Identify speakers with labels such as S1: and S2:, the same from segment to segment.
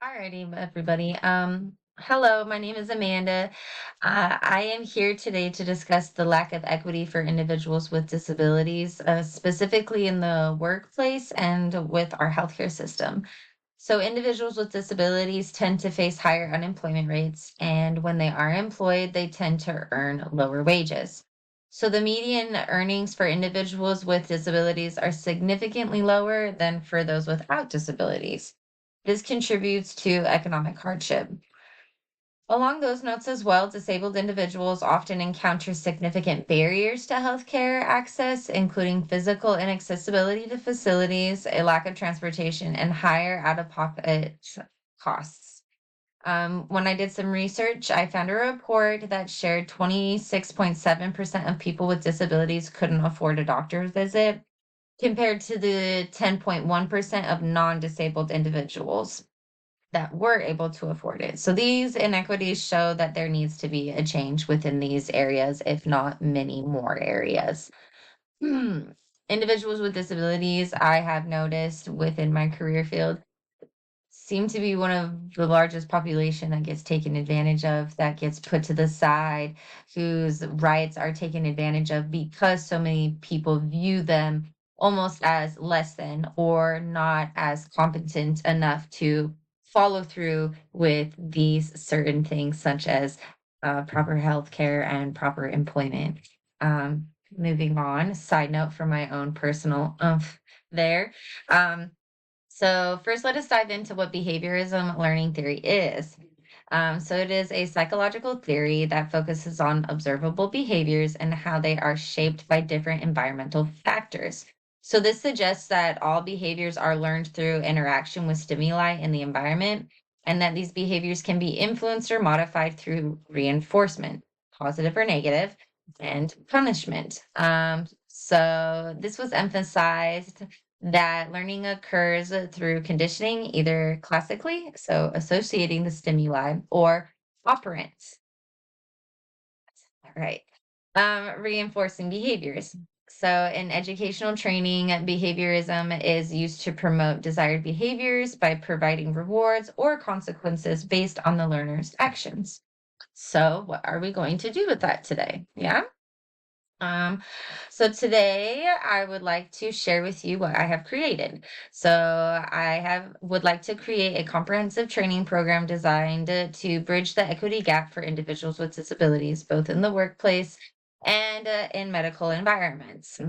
S1: Alrighty, everybody. Hello, my name is Amanda. I am here today to discuss the lack of equity for individuals with disabilities, specifically in the workplace and with our healthcare system. So, individuals with disabilities tend to face higher unemployment rates, and when they are employed, they tend to earn lower wages. So, the median earnings for individuals with disabilities are significantly lower than for those without disabilities. This contributes to economic hardship. Along those notes as well, disabled individuals often encounter significant barriers to healthcare access, including physical inaccessibility to facilities, a lack of transportation, and higher out of pocket costs. When I did some research, I found a report that shared 26.7% of people with disabilities couldn't afford a doctor's visit, compared to the 10.1% of non disabled individuals that were able to afford it. So these inequities show that there needs to be a change within these areas, if not many more areas. Hmm. Individuals with disabilities, I have noticed within my career field, seem to be one of the largest population that gets taken advantage of, that gets put to the side, whose rights are taken advantage of because so many people view them almost as less than or not as competent enough to follow through with these certain things, such as proper health care and proper employment. Moving on, side note for my own personal there. Um, so, first, let us dive into what behaviorism learning theory is. So, it is a psychological theory that focuses on observable behaviors and how they are shaped by different environmental factors. So, this suggests that all behaviors are learned through interaction with stimuli in the environment, and that these behaviors can be influenced or modified through reinforcement, positive or negative, and punishment. So, this was emphasized that learning occurs through conditioning, either classically, so associating the stimuli, or operants. All right. Reinforcing behaviors. So, in educational training, behaviorism is used to promote desired behaviors by providing rewards or consequences based on the learner's actions. So, what are we going to do with that today? Yeah. Um, so today I would like to share with you what I have created. So I have would like to create a comprehensive training program designed to bridge the equity gap for individuals with disabilities, both in the workplace and in medical environments.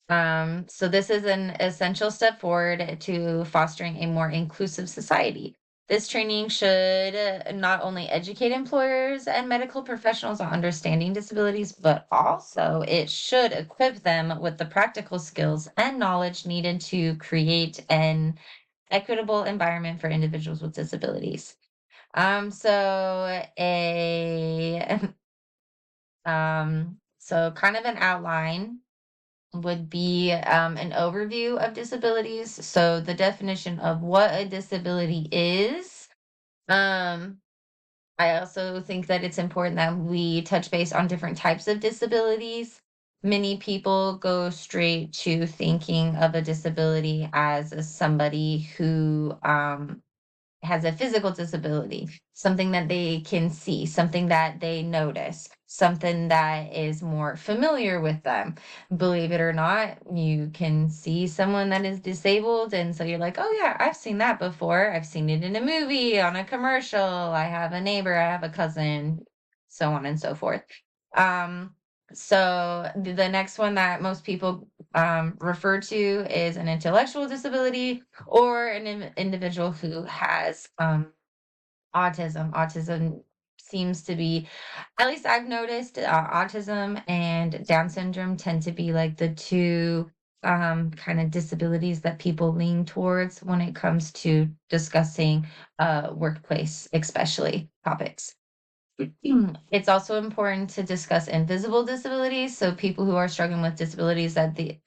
S1: So this is an essential step forward to fostering a more inclusive society. This training should not only educate employers and medical professionals on understanding disabilities, but also it should equip them with the practical skills and knowledge needed to create an equitable environment for individuals with disabilities. So a so kind of an outline would be an overview of disabilities. So the definition of what a disability is. Um, I also think that it's important that we touch base on different types of disabilities. Many people go straight to thinking of a disability as somebody who has a physical disability, something that they can see, something that they notice, something that is more familiar with them. Believe it or not, you can see someone that is disabled, and so you're like, oh, yeah, I've seen that before. I've seen it in a movie, on a commercial. I have a neighbor, I have a cousin, so on and so forth. Um, so the next one that most people refer to is an intellectual disability or an individual who has autism. Autism seems to be, at least I've noticed, autism and Down syndrome tend to be like the two kind of disabilities that people lean towards when it comes to discussing workplace, especially topics. It's also important to discuss invisible disabilities, so people who are struggling with disabilities that the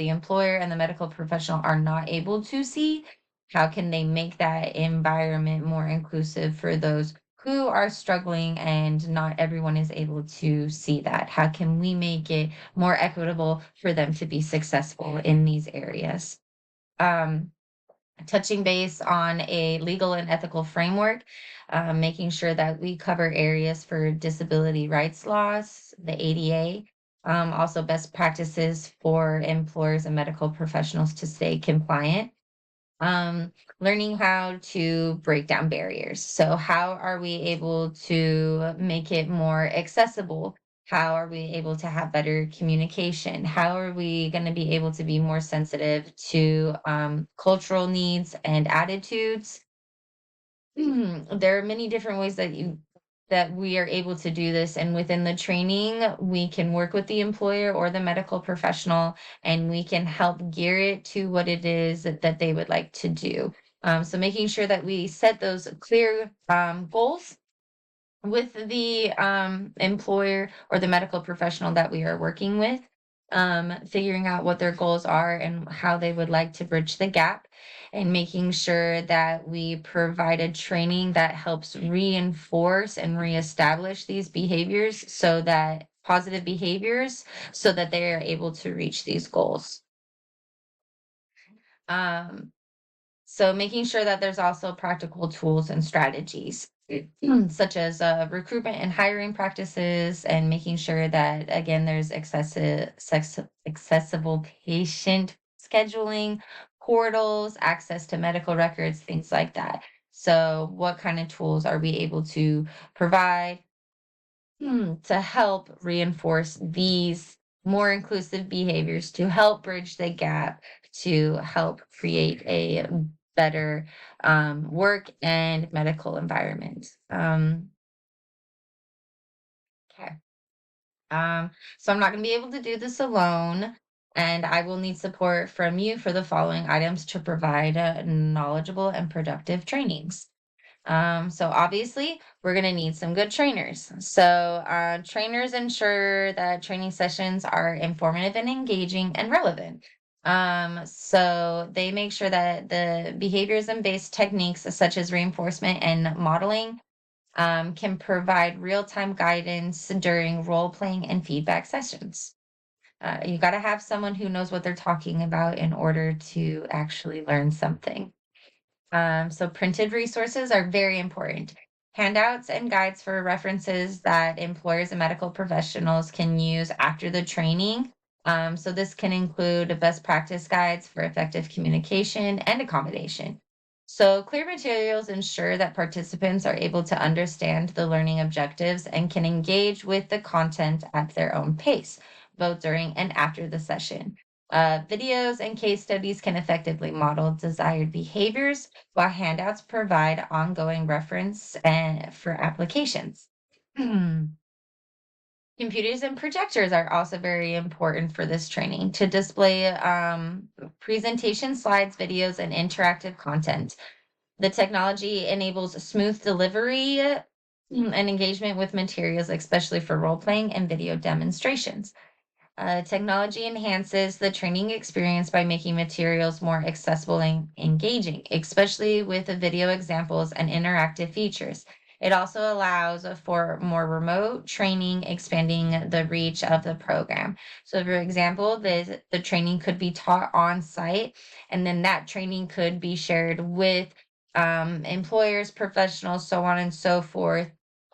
S1: employer and the medical professional are not able to see. How can they make that environment more inclusive for those who are struggling and not everyone is able to see that? How can we make it more equitable for them to be successful in these areas? Um, touching base on a legal and ethical framework, making sure that we cover areas for disability rights laws, the ADA, also best practices for employers and medical professionals to stay compliant. um, Learning how to break down barriers. So, how are we able to make it more accessible? How are we able to have better communication? How are we going to be able to be more sensitive to cultural needs and attitudes? There are many different ways that we are able to do this, and within the training, we can work with the employer or the medical professional, and we can help gear it to what it is that they would like to do. So making sure that we set those clear goals with the employer or the medical professional that we are working with, figuring out what their goals are and how they would like to bridge the gap, and making sure that we provide a training that helps reinforce and reestablish these behaviors so that positive behaviors so that they are able to reach these goals. Um, so making sure that there's also practical tools and strategies, such as recruitment and hiring practices, and making sure that again there's accessible patient scheduling, portals, access to medical records, things like that. So what kind of tools are we able to provide to help reinforce these more inclusive behaviors, to help bridge the gap, to help create a better work and medical environment. Okay. Um, so I'm not going to be able to do this alone, and I will need support from you for the following items to provide knowledgeable and productive trainings. So obviously, we're going to need some good trainers. So, trainers ensure that training sessions are informative and engaging and relevant. So they make sure that the behaviorism based techniques such as reinforcement and modeling can provide real time guidance during role playing and feedback sessions. You got to have someone who knows what they're talking about in order to actually learn something. So printed resources are very important. Handouts and guides for references that employers and medical professionals can use after the training. So this can include best practice guides for effective communication and accommodation. So clear materials ensure that participants are able to understand the learning objectives and can engage with the content at their own pace, both during and after the session. Videos and case studies can effectively model desired behaviors, while handouts provide ongoing reference and for applications. Computers and projectors are also very important for this training to display presentation slides, videos, and interactive content. The technology enables smooth delivery and engagement with materials, especially for role playing and video demonstrations. Technology enhances the training experience by making materials more accessible and engaging, especially with the video examples and interactive features. It also allows for more remote training, expanding the reach of the program. So, for example, the training could be taught on site, and then that training could be shared with employers, professionals, so on and so forth,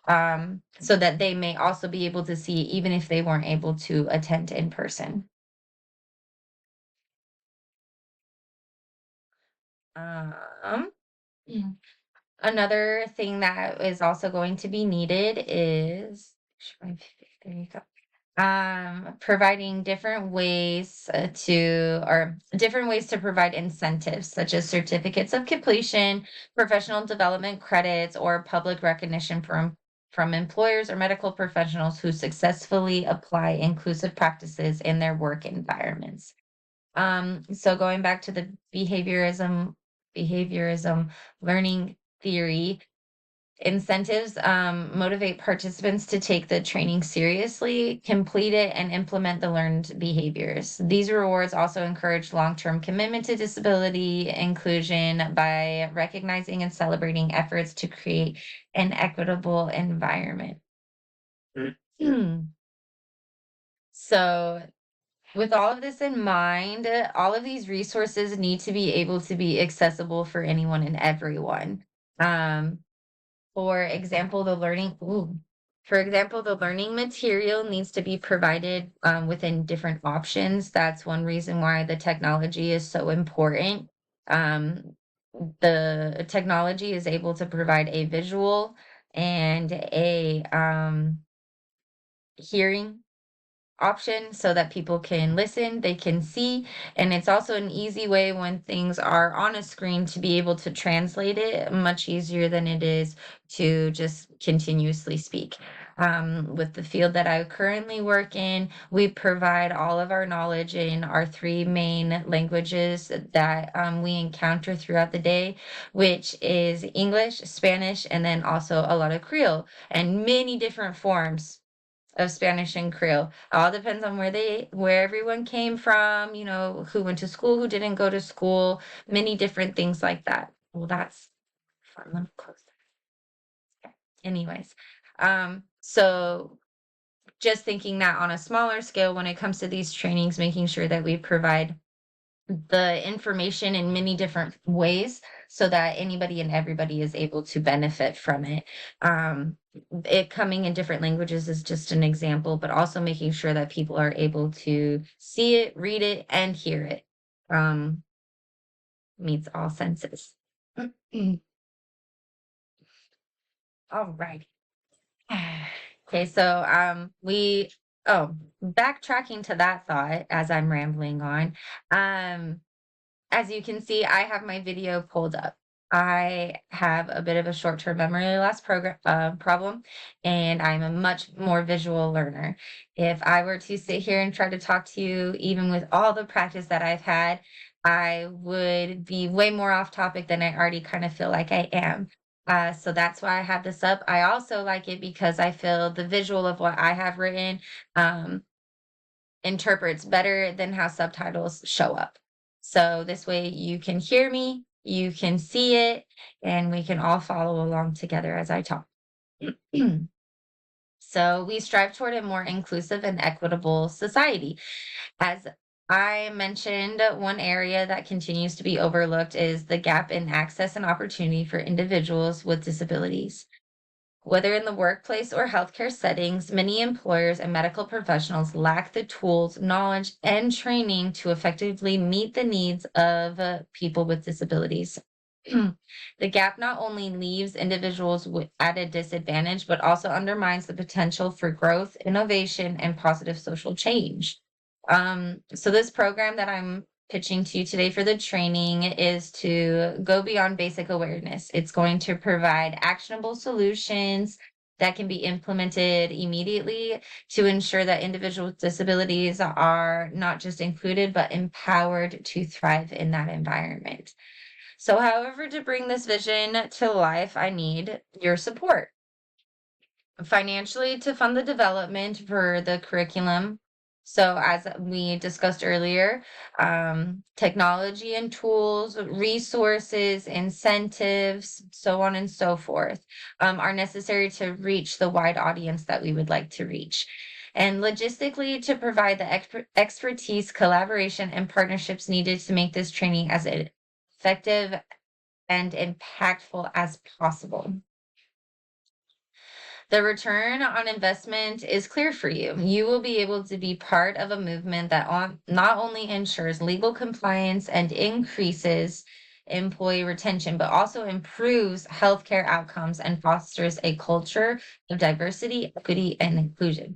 S1: so that they may also be able to see even if they weren't able to attend in person. Um, mm, Another thing that is also going to be needed is, there you go. Providing different ways to provide incentives, such as certificates of completion, professional development credits, or public recognition from employers or medical professionals who successfully apply inclusive practices in their work environments. So going back to the behaviorism learning theory, incentives motivate participants to take the training seriously, complete it, and implement the learned behaviors. These rewards also encourage long term commitment to disability inclusion by recognizing and celebrating efforts to create an equitable environment. So, With all of this in mind, all of these resources need to be able to be accessible for anyone and everyone. Um, For example, the learning material needs to be provided within different options. That's one reason why the technology is so important. Um, the technology is able to provide a visual and a hearing option so that people can listen, they can see, and it's also an easy way when things are on a screen to be able to translate it much easier than it is to just continuously speak. With the field that I currently work in, we provide all of our knowledge in our three main languages that we encounter throughout the day, which is English, Spanish, and then also a lot of Creole and many different forms of Spanish and Creole. All depends on where everyone came from, who went to school, who didn't go to school, many different things like that. Well, that's fun. Let me close that. Okay. Anyways, so just thinking that on a smaller scale when it comes to these trainings, making sure that we provide the information in many different ways so that anybody and everybody is able to benefit from it. Um, it coming in different languages is just an example, but also making sure that people are able to see it, read it, and hear it. Um, Meets all senses. All right. Okay, so backtracking to that thought as I'm rambling on. Um, As you can see, I have my video pulled up. I have a bit of a short-term memory loss problem, and I'm a much more visual learner. If I were to sit here and try to talk to you, even with all the practice that I've had, I would be way more off topic than I already kind of feel like I am. So that's why I have this up. I also like it because I feel the visual of what I have written um, interprets better than how subtitles show up. So this way you can hear me, you can see it, and we can all follow along together as I talk. So we strive toward a more inclusive and equitable society. As I mentioned, one area that continues to be overlooked is the gap in access and opportunity for individuals with disabilities. Whether in the workplace or healthcare settings, many employers and medical professionals lack the tools, knowledge, and training to effectively meet the needs of people with disabilities. The gap not only leaves individuals at a disadvantage, but also undermines the potential for growth, innovation, and positive social change. So, this program that I'm pitching to you today for the training is to go beyond basic awareness. It's going to provide actionable solutions that can be implemented immediately to ensure that individuals with disabilities are not just included, but empowered to thrive in that environment. So, however, to bring this vision to life, I need your support financially to fund the development for the curriculum. So, as we discussed earlier, technology and tools, resources, incentives, so on and so forth, are necessary to reach the wide audience that we would like to reach. And logistically, to provide the expertise, collaboration, and partnerships needed to make this training as effective and impactful as possible. The return on investment is clear for you. You will be able to be part of a movement that not only ensures legal compliance and increases employee retention, but also improves healthcare outcomes and fosters a culture of diversity, equity, and inclusion.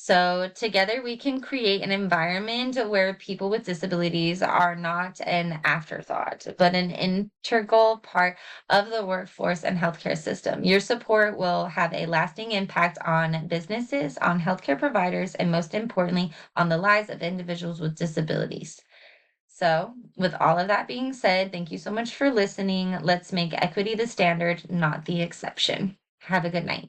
S1: So, together we can create an environment where people with disabilities are not an afterthought, but an integral part of the workforce and healthcare system. Your support will have a lasting impact on businesses, on healthcare providers, and most importantly, on the lives of individuals with disabilities. So, with all of that being said, thank you so much for listening. Let's make equity the standard, not the exception. Have a good night.